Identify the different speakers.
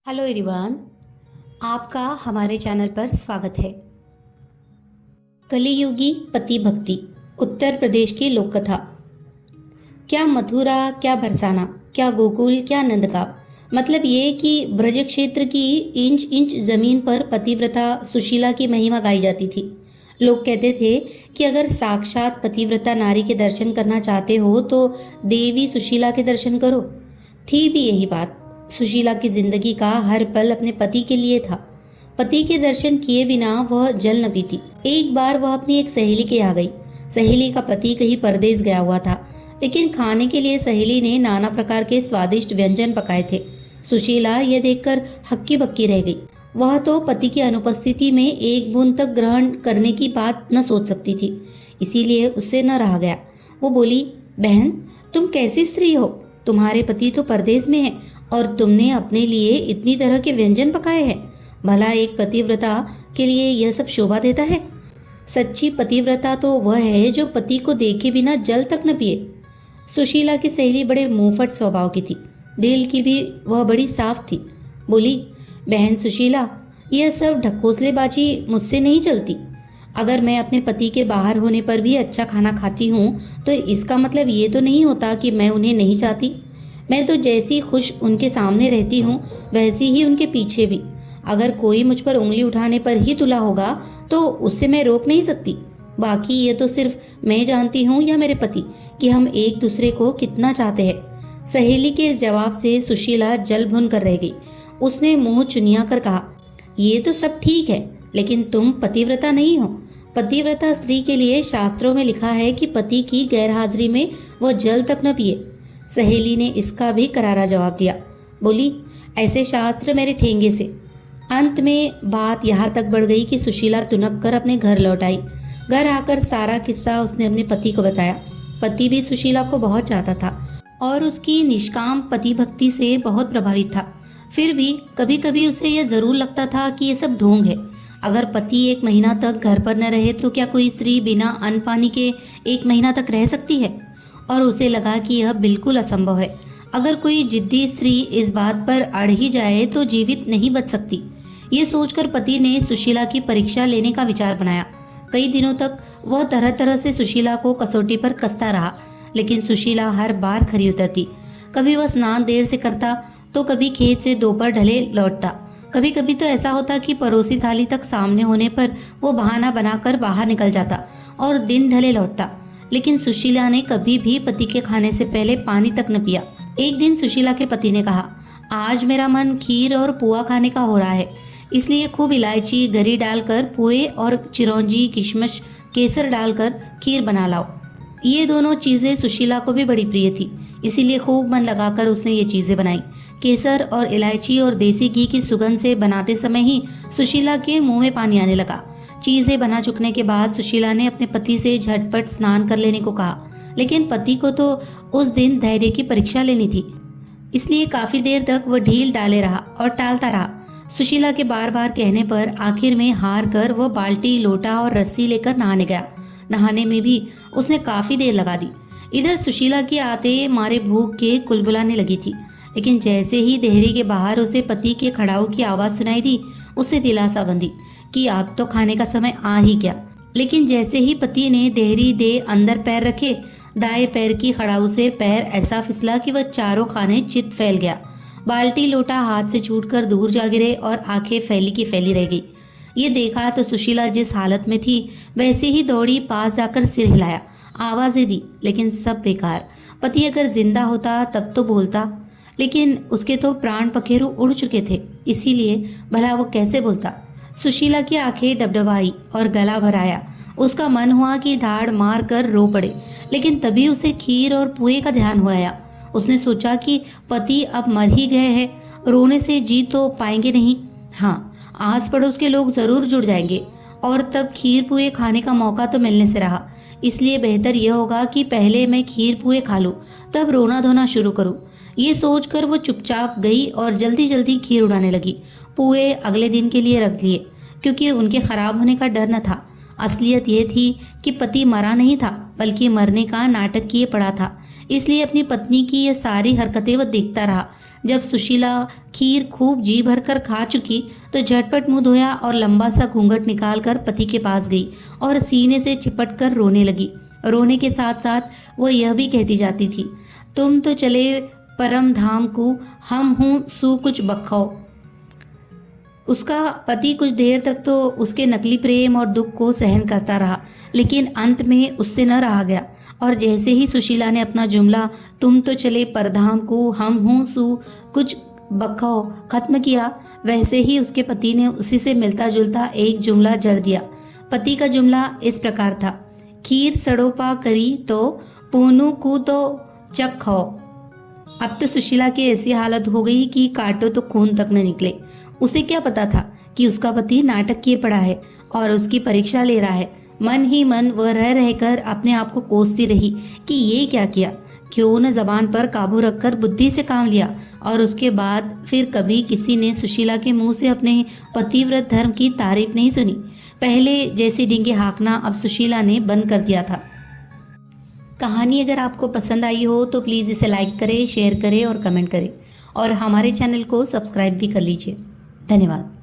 Speaker 1: Hello everyone, आपका हमारे channel पर स्वागत है। कलियुगी पति भक्ति, उत्तर प्रदेश की लोक कथा। क्या मथुरा, क्या बरसाना, क्या गोकुल, क्या नंदगांव, मतलब ये कि ब्रज क्षेत्र की इंच इंच जमीन पर पतिव्रता सुशीला की महिमा गाई जाती थी। लोग कहते थे कि अगर साक्षात पतिव्रता नारी के दर्शन करना चाहते हो तो देवी सुशीला के दर्शन करो। थी भी यही बात। सुशीला की जिंदगी का हर पल अपने पति के लिए था। पति के दर्शन किए बिना वह जल न पीती। एक बार वह अपनी एक सहेली के यहाँ गई। सहेली का पति कहीं परदेश गया हुआ था, लेकिन खाने के लिए सहेली ने नाना प्रकार के स्वादिष्ट व्यंजन पकाए थे। सुशीला यह देखकर हक्की बक्की रह गई। वह तो पति की अनुपस्थिति में एक बूंद तक ग्रहण करने की बात न सोच सकती थी, इसीलिए उससे न रहा गया। वो बोली, बहन, तुम कैसी स्त्री हो? तुम्हारे पति तो परदेश में है और तुमने अपने लिए इतनी तरह के व्यंजन पकाए हैं। भला एक पतिव्रता के लिए यह सब शोभा देता है? सच्ची पतिव्रता तो वह है जो पति को देखे बिना जल तक न पिए। सुशीला की सहेली बड़े मुंहफट स्वभाव की थी, दिल की भी वह बड़ी साफ थी। बोली, बहन सुशीला, यह सब ढकोसलेबाजी मुझसे नहीं चलती। अगर मैं अपने पति के बाहर होने पर भी अच्छा खाना खाती हूँ तो इसका मतलब ये तो नहीं होता कि मैं उन्हें नहीं चाहती। मैं तो जैसी खुश उनके सामने रहती हूँ वैसी ही उनके पीछे भी। अगर कोई मुझ पर उंगली उठाने पर ही तुला होगा तो उससे मैं रोक नहीं सकती। बाकी ये तो सिर्फ मैं जानती हूँ या मेरे पति कि हम एक दूसरे को कितना चाहते हैं। सहेली के इस जवाब से सुशीला जल भुन कर रह गई। उसने मुंह चुनिया कर कहा, ये तो सब ठीक है, लेकिन तुम पतिव्रता नहीं हो। पतिव्रता स्त्री के लिए शास्त्रों में लिखा है कि पति की गैरहाजिरी में वह जल तक न पिए। सहेली ने इसका भी करारा जवाब दिया। बोली, ऐसे शास्त्र मेरे ठेंगे से। अंत में बात यहाँ तक बढ़ गई कि सुशीला तुनक कर अपने घर लौट आई। घर आकर सारा किस्सा उसने अपने पति को बताया। पति भी सुशीला को बहुत चाहता था और उसकी निष्काम पति भक्ति से बहुत प्रभावित था। फिर भी कभी कभी उसे यह जरूर लगता था कि ये सब ढोंग है। अगर पति एक महीना तक घर पर न रहे तो क्या कोई स्त्री बिना अन्न पानी के एक महीना तक रह सकती है? और उसे लगा कि यह बिल्कुल असंभव है। अगर कोई जिद्दी स्त्री इस बात पर अड़ ही जाए तो जीवित नहीं बच सकती। ये सोचकर पति ने सुशीला की परीक्षा लेने का विचार बनाया। कई दिनों तक वह तरह तरह से सुशीला को कसौटी पर कसता रहा, लेकिन सुशीला हर बार खरी उतरती। कभी वह स्नान देर से करता तो कभी खेत से दोपहर ढले लौटता। कभी कभी तो ऐसा होता कि परोसी थाली तक सामने होने पर वो बहाना बनाकर बाहर निकल जाता और दिन ढले लौटता। लेकिन सुशीला ने कभी भी पति के खाने से पहले पानी तक न पिया। एक दिन सुशीला के पति ने कहा, आज मेरा मन खीर और पुआ खाने का हो रहा है, इसलिए खूब इलायची गरी डालकर पुए और चिरौंजी किशमिश केसर डालकर खीर बना लाओ। ये दोनों चीज़ें सुशीला को भी बड़ी प्रिय थी, इसीलिए खूब मन लगाकर उसने ये चीज़ें बनाई। केसर और इलायची और देसी घी की सुगंध से बनाते समय ही सुशीला के मुंह में पानी आने लगा। चीज़ें बना चुकने के बाद सुशीला ने अपने पति से झटपट स्नान कर लेने को कहा, लेकिन पति को तो उस दिन धैर्य की परीक्षा लेनी थी, इसलिए काफ़ी देर तक वह ढील डाले रहा और टालता रहा। सुशीला के बार बार कहने पर आखिर में हार कर वह बाल्टी, लोटा और रस्सी लेकर नहाने गया। नहाने में भी उसने काफ़ी देर लगा दी। इधर सुशीला के आते मारे भूख के कुलबुलाने लगी थी, लेकिन जैसे ही देहरी के बाहर उसे पति के खड़ाऊ की आवाज़ सुनाई दी, उससे दिलासा बंधी कि अब तो खाने का समय आ ही गया। लेकिन जैसे ही पति ने देहरी दे अंदर पैर रखे, दाएं पैर की खड़ाऊ से पैर ऐसा फिसला कि वह चारों खाने चित फैल गया। बाल्टी लोटा हाथ से छूटकर दूर जा गिरे और आंखें फैली की फैली रह गई। ये देखा तो सुशीला जिस हालत में थी वैसे ही दौड़ी, पास जाकर सिर हिलाया, आवाज़ें दी, लेकिन सब बेकार। पति अगर जिंदा होता तब तो बोलता, लेकिन उसके तो प्राण पखेरु उड़ चुके थे, इसीलिए भला वो कैसे बोलता। सुशीला की आंखें डबडबाई और गला भर आया। उसका मन हुआ कि धाड़ मार कर रो पड़े, लेकिन तभी उसे खीर और पुए का ध्यान हुआ आया। उसने सोचा कि पति अब मर ही गए हैं, रोने से जी तो पाएंगे नहीं। हाँ, आस पड़ोस के लोग ज़रूर जुड़ जाएंगे और तब खीर पुए खाने का मौका तो मिलने से रहा। इसलिए बेहतर यह होगा कि पहले मैं खीर पुए खा लूँ, तब रोना धोना शुरू करूँ। ये सोचकर वो चुपचाप गई और जल्दी जल्दी खीर उड़ाने लगी। पुए अगले दिन के लिए रख लिए, क्योंकि उनके खराब होने का डर न था। असलियत ये थी कि पति मरा नहीं था, बल्कि मरने का नाटक किए पड़ा था। इसलिए अपनी पत्नी की ये सारी हरकतें वह देखता रहा। जब सुशीला खीर खूब जी भर कर खा चुकी तो झटपट मुंह धोया और लंबा सा घूंघट निकाल कर पति के पास गई और सीने से चिपट कर रोने लगी। रोने के साथ साथ वह यह भी कहती जाती थी, तुम तो चले परम धाम को, हम हूँ सू कुछ बखाओ। उसका पति कुछ देर तक तो उसके नकली प्रेम और दुख को सहन करता रहा, लेकिन अंत में उससे न रहा गया और जैसे ही सुशीला ने अपना जुमला तुम तो चले परधाम को, हम हूँ सू कुछ बखाओ खत्म किया, वैसे ही उसके पति ने उसी से मिलता जुलता एक जुमला जड़ दिया। पति का जुमला इस प्रकार था, खीर सड़ोपा करी तो पूनू को तो चक खाओ। अब तो सुशीला की ऐसी हालत हो गई कि काटो तो खून तक न निकले। उसे क्या पता था कि उसका पति नाटक किए पड़ा है और उसकी परीक्षा ले रहा है। मन ही मन वह रह रहकर अपने आप को कोसती रही कि ये क्या किया, क्यों न जबान पर काबू रखकर बुद्धि से काम लिया। और उसके बाद फिर कभी किसी ने सुशीला के मुंह से अपने पतिव्रत धर्म की तारीफ नहीं सुनी। पहले जैसी डींगे हाँकना अब सुशीला ने बंद कर दिया था। कहानी अगर आपको पसंद आई हो तो प्लीज़ इसे लाइक करें, शेयर करें और कमेंट करें और हमारे चैनल को सब्सक्राइब भी कर लीजिए। धन्यवाद।